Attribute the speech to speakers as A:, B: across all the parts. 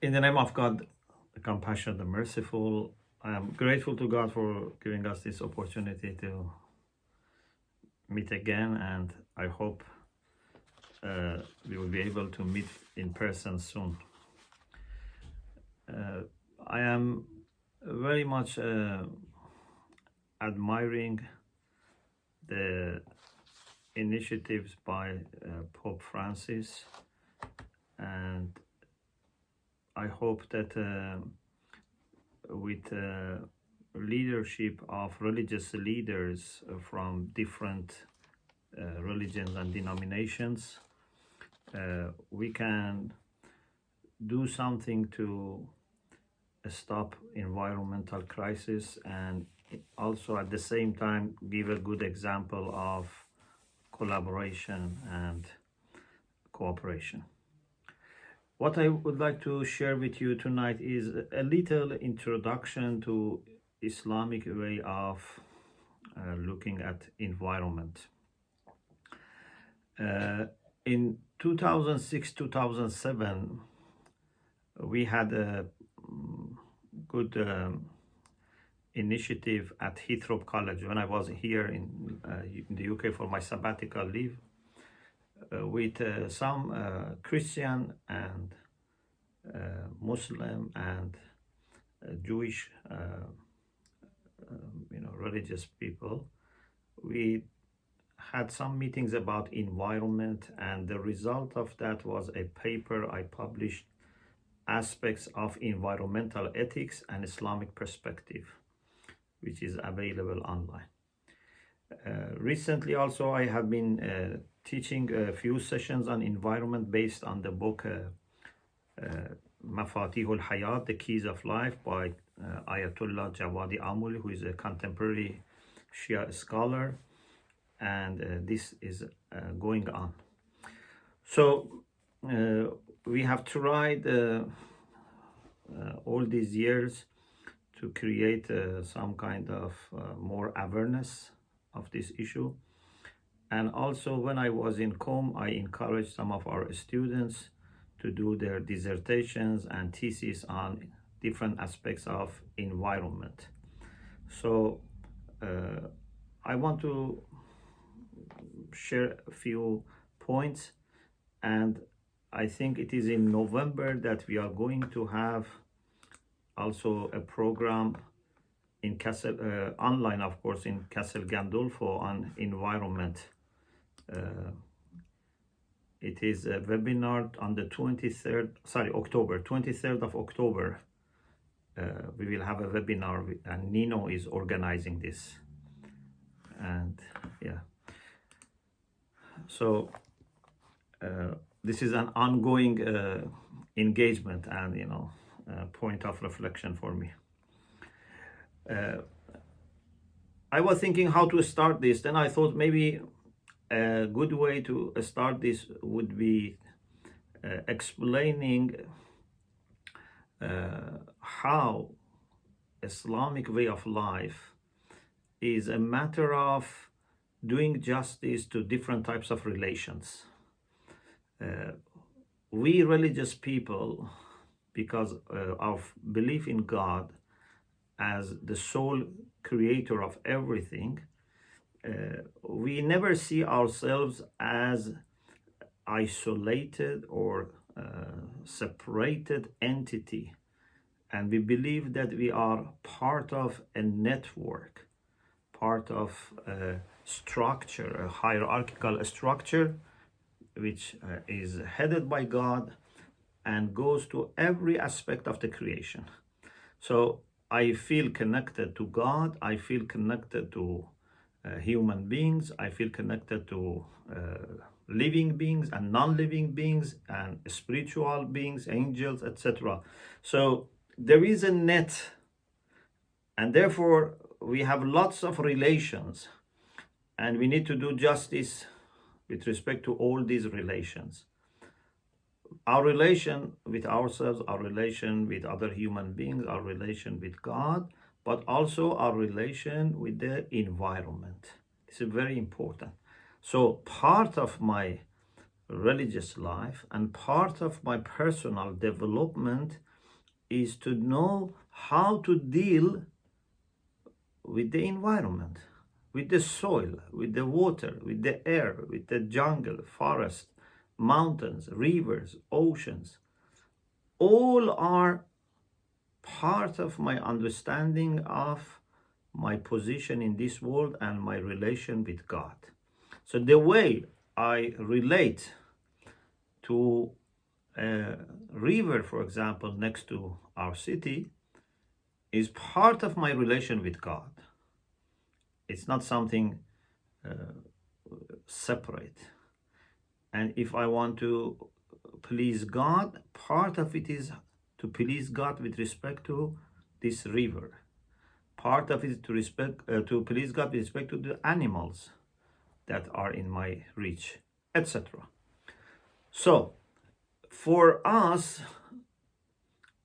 A: In the name of God, the compassionate, the merciful, I am grateful to God for giving us this opportunity to meet again, and I hope we will be able to meet in person soon. I am very much admiring the initiatives by Pope Francis, and I hope that with leadership of religious leaders from different religions and denominations, we can do something to stop environmental crisis and also at the same time give a good example of collaboration and cooperation. What I would like to share with you tonight is a little introduction to Islamic way of looking at environment. In 2006-2007, we had a good initiative at Heathrow College when I was here in the UK for my sabbatical leave, with some Christian and Muslim and Jewish religious people. We had some meetings about environment, and the result of that was a paper I published, Aspects of Environmental Ethics and Islamic Perspective, which is available online. Recently also I have been teaching a few sessions on environment based on the book Mafatihul Hayat, The Keys of Life by Ayatollah Jawadi Amuli, who is a contemporary Shia scholar, and this is going on. So we have tried all these years to create some kind of more awareness of this issue. And also when I was in Com, I encouraged some of our students to do their dissertations and theses on different aspects of environment. So I want to share a few points, and I think it is in November that we are going to have also a program in Castle, online of course, in Castle Gandolfo on environment. It is a webinar on the 23rd of October. We will have a webinar and Nino is organizing this. And yeah, so this is an ongoing engagement and point of reflection for me. I was thinking how to start this. Then I thought maybe a good way to start this would be explaining how Islamic way of life is a matter of doing justice to different types of relations. We religious people, because of belief in God as the sole creator of everything, we never see ourselves as isolated or separated entity, and we believe that we are part of a network, part of a structure, a hierarchical structure, which is headed by God and goes to every aspect of the creation. So I feel connected to God, I feel connected to human beings, I feel connected to living beings and non-living beings and spiritual beings, angels, etc. So there is a net, and therefore we have lots of relations, and we need to do justice with respect to all these relations. Our relation with ourselves, our relation with other human beings, our relation with God, but also our relation with the environment. This is very important. So part of my religious life and part of my personal development is to know how to deal with the environment, with the soil, with the water, with the air, with the jungle, forest, mountains, rivers, oceans. All are part of my understanding of my position in this world and my relation with God. So the way I relate to a river, for example, next to our city, is part of my relation with God. It's not something separate. And if I want to please God, part of it is to please God with respect to this river. Part of it is to please God with respect to the animals that are in my reach, etc. So, for us,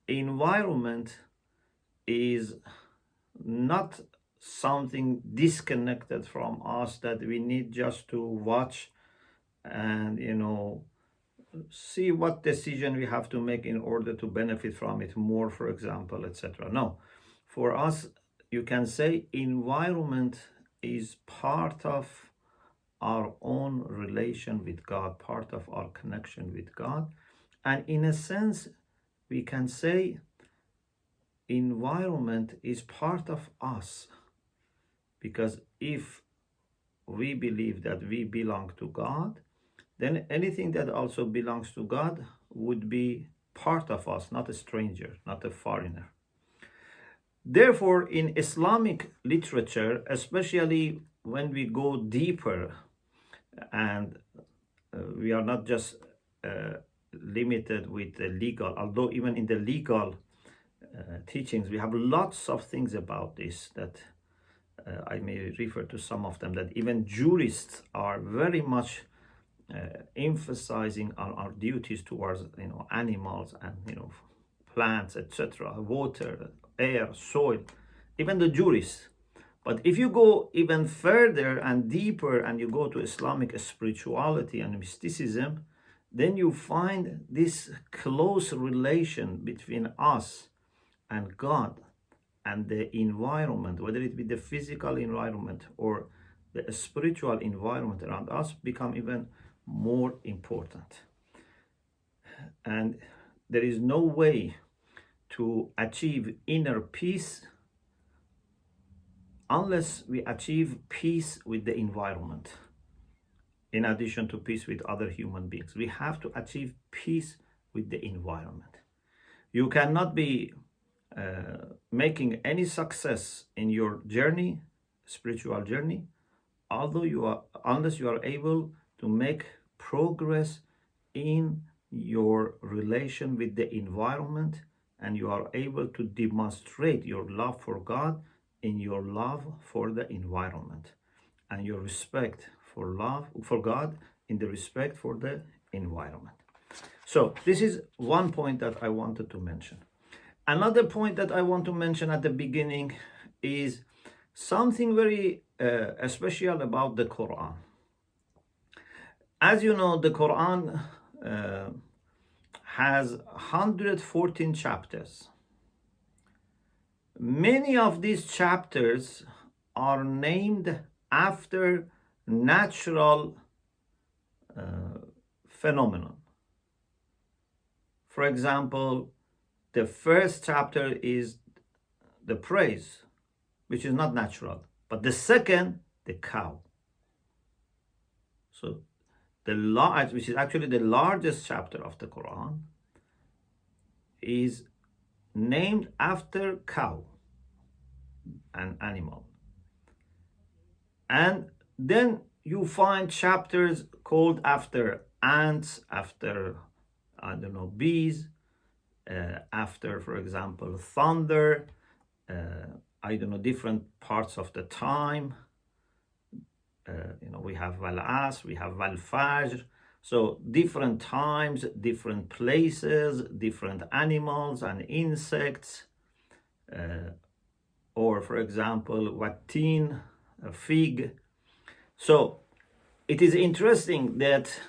A: environment is not something disconnected from us that we need just to watch and see what decision we have to make in order to benefit from it more, for example, etc. No, for us, you can say environment is part of our own relation with God, part of our connection with God. And in a sense, we can say environment is part of us, because if we believe that we belong to God, then anything that also belongs to God would be part of us, not a stranger, not a foreigner. Therefore, in Islamic literature, especially when we go deeper, and we are not just limited with the legal, although even in the legal teachings, we have lots of things about this that I may refer to some of them, that even jurists are very much emphasizing on our duties towards animals and plants, etc., water, air, soil, even the jurists. But if you go even further and deeper and you go to Islamic spirituality and mysticism, then you find this close relation between us and God and the environment, whether it be the physical environment or the spiritual environment around us, become even more important. And there is no way to achieve inner peace unless we achieve peace with the environment, in addition to peace with other human beings. We have to achieve peace with the environment. You cannot be making any success in your journey, spiritual journey, unless you are able to make progress in your relation with the environment, and you are able to demonstrate your love for God in your love for the environment, and your respect for God in the respect for the environment. So this is one point that I wanted to mention. Another point that I want to mention at the beginning is something very special about the Quran. As you know, the Quran has 114 chapters. Many of these chapters are named after natural phenomenon. For example, the first chapter is the praise, which is not natural, but the second, the cow. So which is actually the largest chapter of the Quran, is named after cow, an animal. And then you find chapters called after ants, after, bees, after, for example, thunder, different parts of the time. We have Wal-As, we have Wal-Fajr. So different times, different places, different animals and insects. Or, for example, Wattin, a fig. So it is interesting that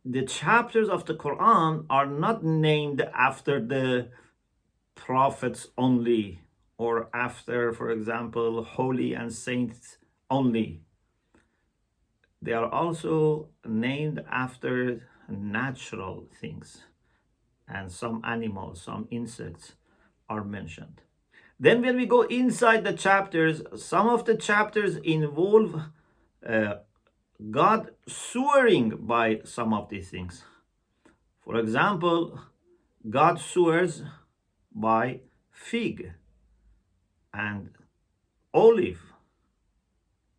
A: the chapters of the Quran are not named after the prophets only, or after, for example, holy and saints only. They are also named after natural things, and some animals, some insects are mentioned. Then when we go inside the chapters, some of the chapters involve God swearing by some of these things. For example, God swears by fig and olive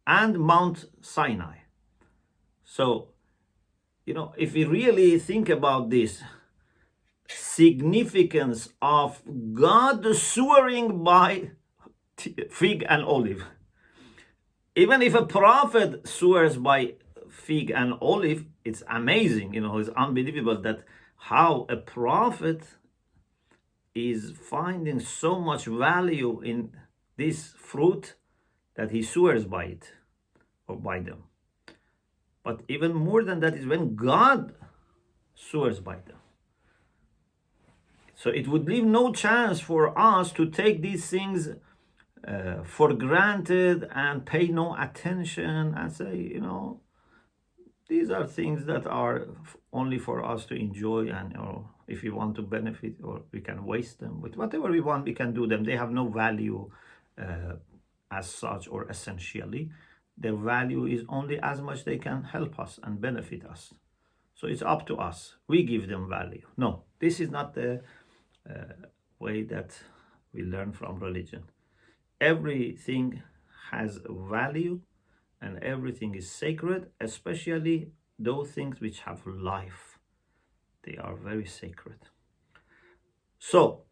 A: and Mount Sinai. So, if we really think about this significance of God swearing by fig and olive, even if a prophet swears by fig and olive, it's amazing, it's unbelievable that how a prophet is finding so much value in this fruit that he swears by it or by them. But even more than that is when God swears by them. So it would leave no chance for us to take these things for granted and pay no attention and say, these are things that are only for us to enjoy, and if we want to benefit, or we can waste them. But whatever we want, we can do them. They have no value as such or essentially. Their value is only as much they can help us and benefit us. So it's up to us. We give them value. No, this is not the way that we learn from religion. Everything has value and everything is sacred, especially those things which have life. They are very sacred. So,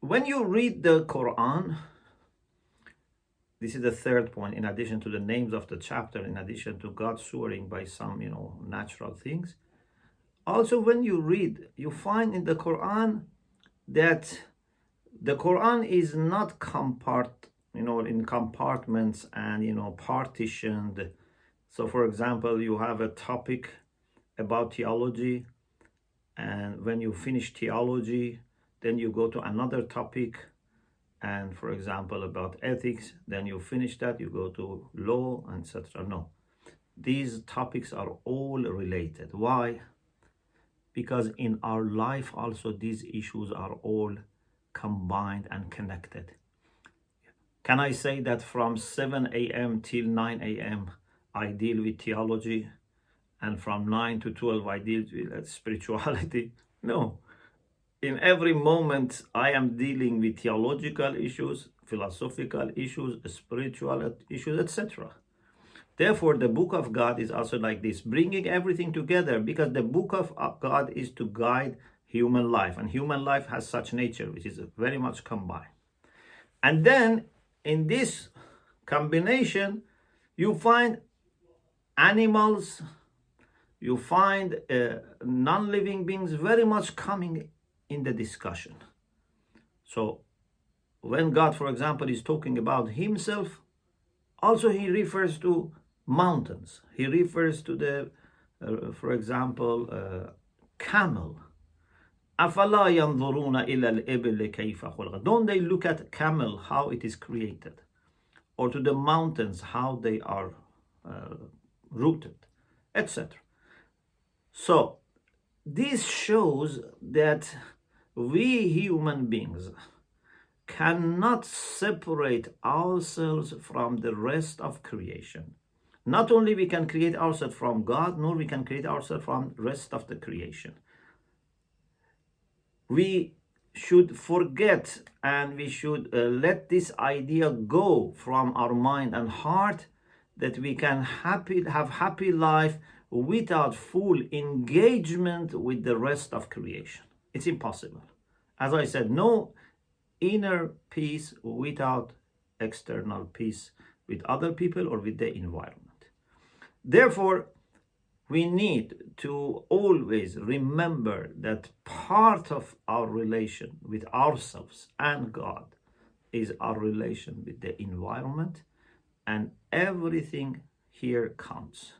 A: when you read the Quran, this is the third point, in addition to the names of the chapter, in addition to God swearing by some, natural things. Also, when you read, you find in the Quran that the Quran is not in compartments and, partitioned. So, for example, you have a topic about theology, and when you finish theology, then you go to another topic, and for example, about ethics, then you finish that, you go to law, etc. No, these topics are all related. Why? Because in our life also these issues are all combined and connected. Can I say that from 7 a.m. till 9 a.m. I deal with theology, and from 9 to 12 I deal with spirituality? No. In every moment I am dealing with theological issues, philosophical issues, spiritual issues, etc. Therefore, the book of God is also like this, bringing everything together, because the book of God is to guide human life, and human life has such nature, which is very much combined. And then in this combination, you find animals, you find non-living beings very much coming in the discussion. So when God, for example, is talking about himself, also he refers to mountains. He refers to the, for example, camel. أَفَلَا يَنْظُرُونَ إِلَى الْإِبِلِ كَيْفَ خُلِقَتْ. Don't they look at camel, how it is created? Or to the mountains, how they are rooted, etc. So this shows that we human beings cannot separate ourselves from the rest of creation. Not only we can create ourselves from God, nor we can create ourselves from the rest of the creation. We should forget, and we should let this idea go from our mind and heart, that we can have happy life without full engagement with the rest of creation. It's impossible. As I said, no inner peace without external peace with other people or with the environment. Therefore, we need to always remember that part of our relation with ourselves and God is our relation with the environment, and everything here counts.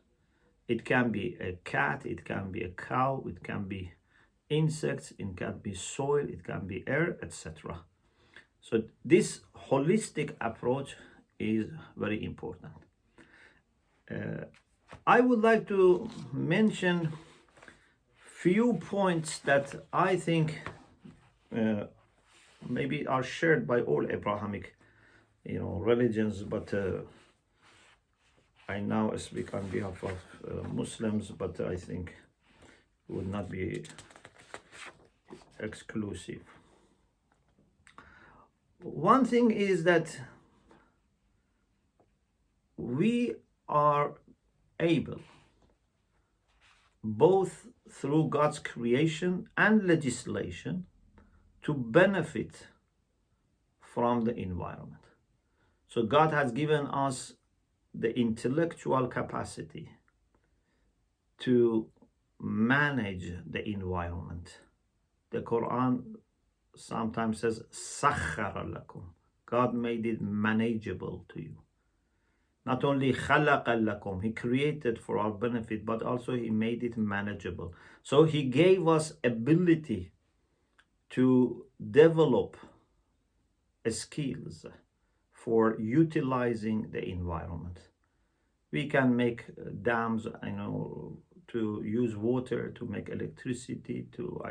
A: It can be a cat, it can be a cow, it can be insects, it can be soil, it can be air, etc. So this holistic approach is very important. I would like to mention few points that I think maybe are shared by all Abrahamic, religions, but I now speak on behalf of Muslims, but I think it would not be exclusive. One thing is that we are able, both through God's creation and legislation, to benefit from the environment. So God has given us the intellectual capacity to manage the environment. The Quran sometimes says, "Sakhara lakum." God made it manageable to you. Not only khalaqa lakum, He created for our benefit, but also He made it manageable. So He gave us ability to develop skills for utilizing the environment. We can make dams, to use water, to make electricity, to,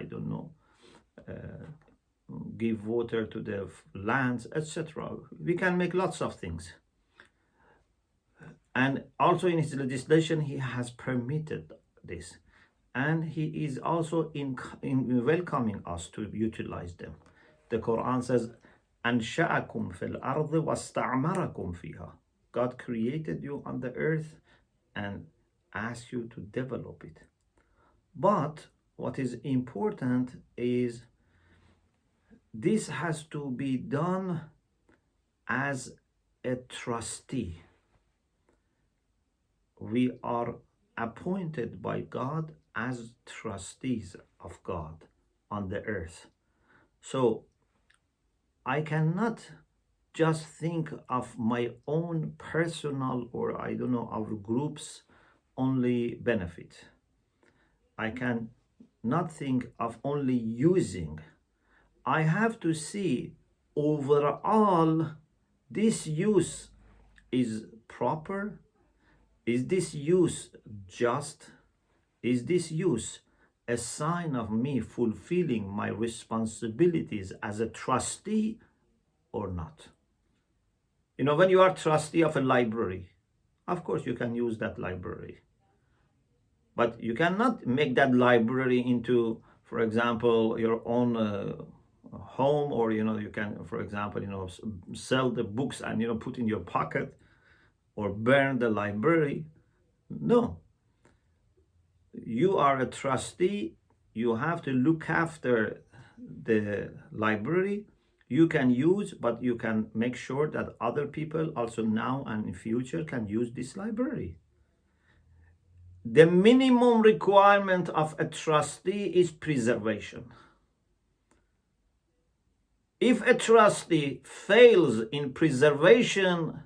A: give water to the lands, etc. We can make lots of things. And also in His legislation, He has permitted this. And He is also in welcoming us to utilize them. The Quran says, أَنْشَأَكُمْ فِي الْأَرْضِ وَاسْتَعْمَرَكُمْ فِيهَا. God created you on the earth and asked you to develop it. But what is important is this has to be done as a trustee. We are appointed by God as trustees of God on the earth. So I cannot just think of my own personal or our group's only benefit. I can not think of only using. I have to see overall this use is proper. Is this use just? Is this use a sign of me fulfilling my responsibilities as a trustee or not? When you are trustee of a library, of course you can use that library. But you cannot make that library into, for example, your own home, or, you can, for example, sell the books and, put in your pocket or burn the library. No. You are a trustee. You have to look after the library. You can use, but you can make sure that other people also now and in future can use this library. The minimum requirement of a trustee is preservation. If a trustee fails in preservation,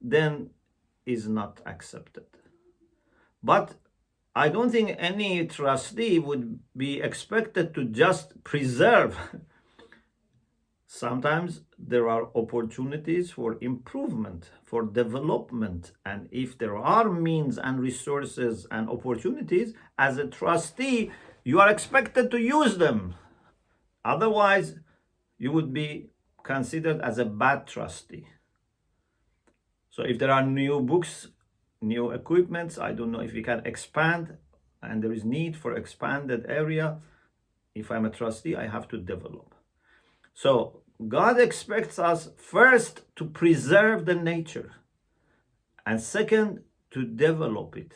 A: then is not accepted. But I don't think any trustee would be expected to just preserve. Sometimes there are opportunities for improvement, for development. And if there are means and resources and opportunities, as a trustee, you are expected to use them. Otherwise, you would be considered as a bad trustee. So if there are new books, new equipments, I don't know if we can expand, and there is need for expanded area. If I'm a trustee, I have to develop. So God expects us first to preserve the nature, and second, to develop it.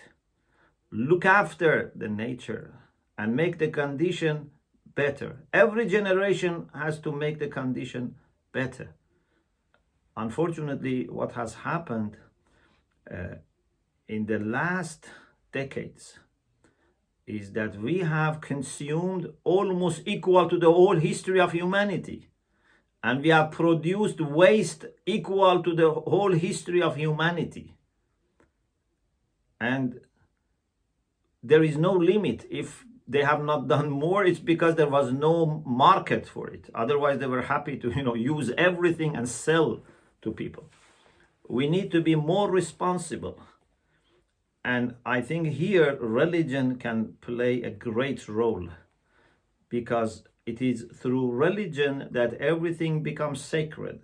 A: Look after the nature and make the condition better. Every generation has to make the condition better. Unfortunately, what has happened in the last decades is that we have consumed almost equal to the whole history of humanity. And we have produced waste equal to the whole history of humanity. And there is no limit. If they have not done more, it's because there was no market for it. Otherwise, they were happy to, use everything and sell to people. We need to be more responsible. And I think here religion can play a great role, because it is through religion that everything becomes sacred.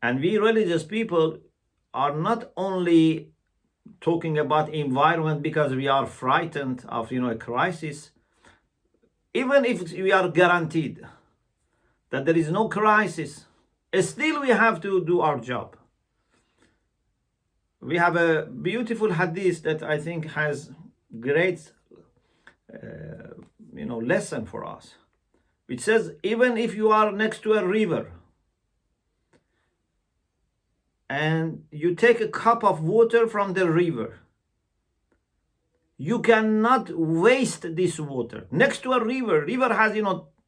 A: And we religious people are not only talking about environment because we are frightened of a crisis. Even if we are guaranteed that there is no crisis, still we have to do our job. We have a beautiful hadith that I think has great lesson for us, which says, even if you are next to a river and you take a cup of water from the river, you cannot waste this water. Next to a river has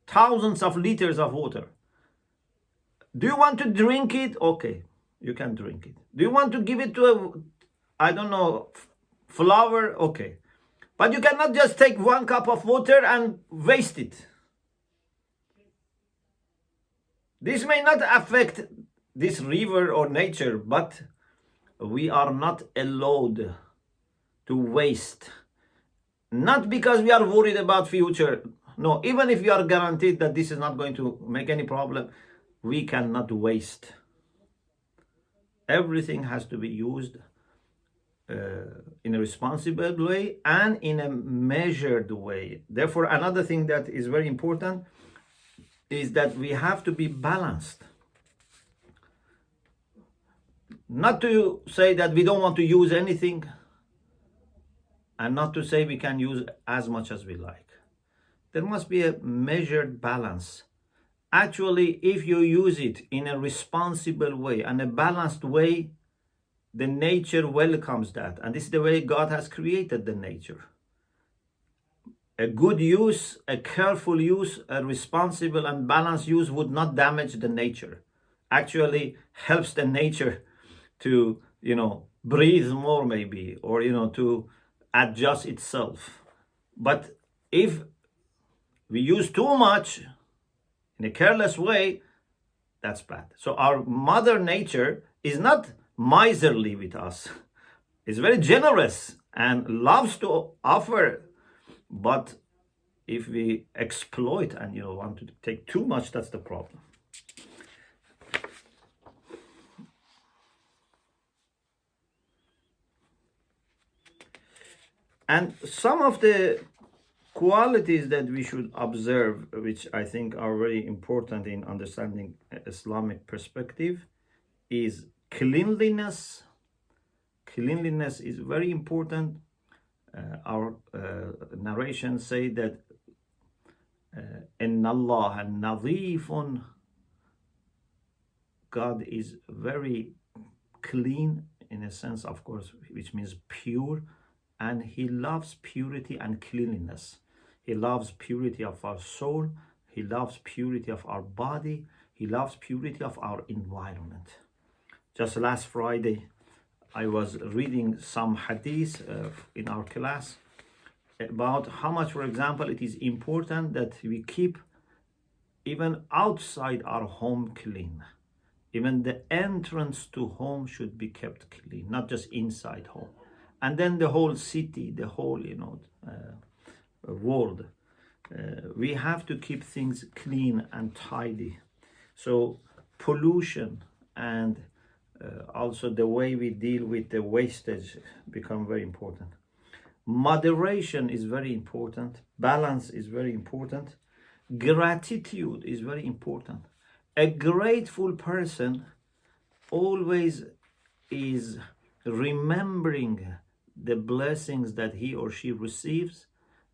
A: thousands of liters of water. Do you want to drink it? Okay, you can drink it. Do you want to give it to flower? Okay. But you cannot just take one cup of water and waste it. This may not affect this river or nature, but we are not allowed to waste. Not because we are worried about future. No, even if we are guaranteed that this is not going to make any problem, we cannot waste. Everything has to be used in a responsible way and in a measured way. Therefore, another thing that is very important is that we have to be balanced. Not to say that we don't want to use anything, and not to say we can use as much as we like. There must be a measured balance. Actually, if you use it in a responsible way and a balanced way, the nature welcomes that. And this is the way God has created the nature. A good use, a careful use, a responsible and balanced use would not damage the nature. Actually helps the nature to, breathe more maybe, or, to adjust itself. But if we use too much in a careless way, that's bad. So our mother nature is not miserly with us. It's very generous and loves to offer. But if we exploit and want to take too much, that's the problem. And some of the qualities that we should observe, which I think are very important in understanding Islamic perspective, is cleanliness. Cleanliness is very important. Our narrations say that Inna Allah nadhifun, God is very clean, in a sense, of course, which means pure, and He loves purity and cleanliness. He loves purity of our soul. He loves purity of our body. He loves purity of our environment. Just last Friday, I was reading some hadith in our class about how much, for example, it is important that we keep even outside our home clean. Even the entrance to home should be kept clean, not just inside home. And then the whole city, the whole, world. We have to keep things clean and tidy. So pollution and also the way we deal with the wastage become very important. Moderation is very important. Balance is very important. Gratitude is very important. A grateful person always is remembering the blessings that he or she receives,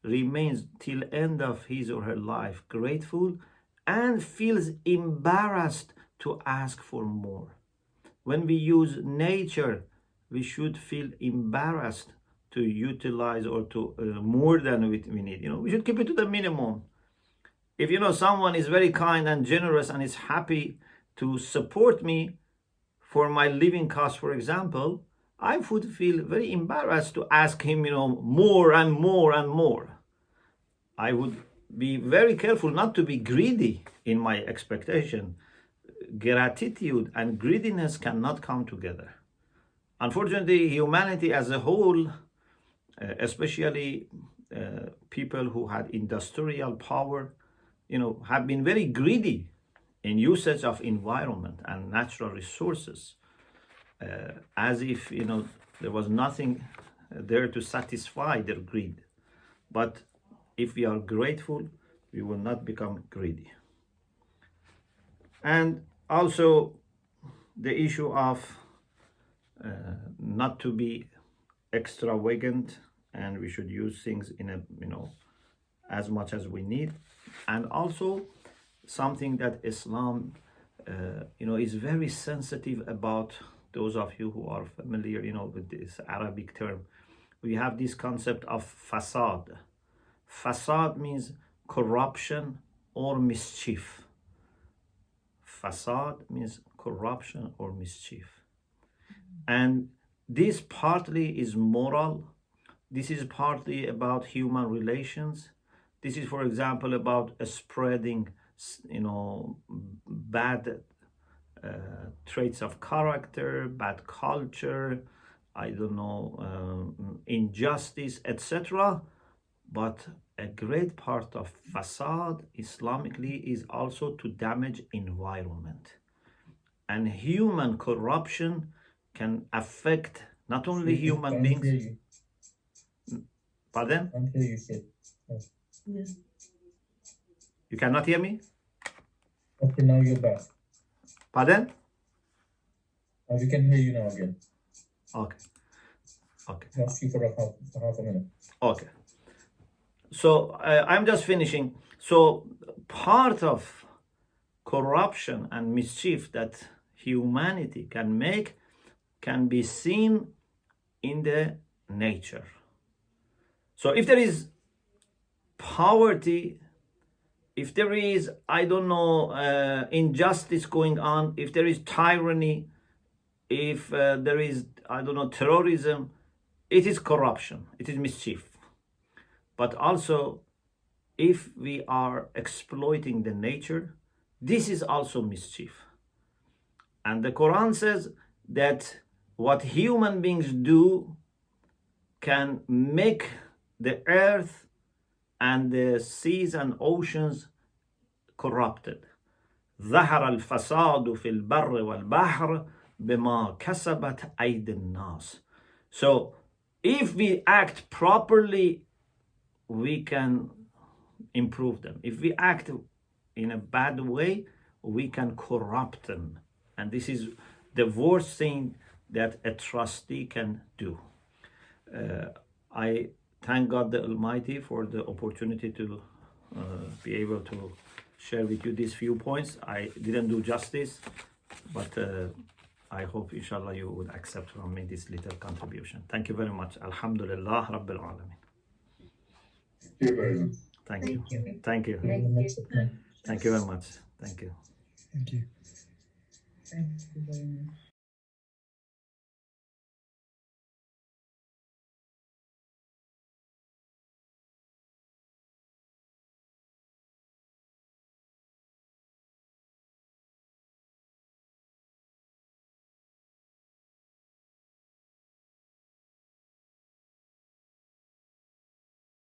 A: remains till end of his or her life grateful, and feels embarrassed to ask for more. When we use nature, we should feel embarrassed to utilize or to more than we need. We should keep it to the minimum. If someone is very kind and generous and is happy to support me for my living cost, for example, I would feel very embarrassed to ask him, more and more and more. I would be very careful not to be greedy in my expectation. Gratitude and greediness cannot come together. Unfortunately, humanity as a whole, especially people who had industrial power, have been very greedy in usage of environment and natural resources, as if there was nothing there to satisfy their greed. But if we are grateful, we will not become greedy. And also the issue of not to be extravagant, and we should use things in a as much as we need. And also something that Islam is very sensitive about. Those of you who are familiar with this Arabic term, we have this concept of fasad. Fasad means corruption or mischief. Fasad means corruption or mischief. And this partly is moral. This is partly about human relations. This is, for example, about spreading, bad traits of character, bad culture, injustice, etc. But a great part of fasad, Islamically, is also to damage environment. And human corruption can affect not only human beings. Pardon?
B: I can't hear you, Sid.
C: Yes.
A: You cannot hear me?
B: Okay, now you're back.
A: Pardon?
B: We can hear you now again.
A: Okay.
B: Lost you for half a minute.
A: Okay. So I'm just finishing. So part of corruption and mischief that humanity can make can be seen in the nature. So if there is poverty, if there is, injustice going on, if there is tyranny, if there is, terrorism, it is corruption, it is mischief. But also, if we are exploiting the nature, this is also mischief. And the Quran says that what human beings do can make the earth and the seas and oceans corrupted. ظهر الفساد في البر والبحر بما كسبت أيدي الناس. So if we act properly, we can improve them. If we act in a bad way, we can corrupt them. And this is the worst thing that a trustee can do. I thank God the Almighty for the opportunity to be able to share with you these few points. I didn't do justice, but I hope, inshallah, you would accept from me this little contribution. Thank you very much. Alhamdulillah Rabbil Alameen. Thank you. Thank you. Thank you very much. Thank you.
B: Thank you.
C: Thank you very much.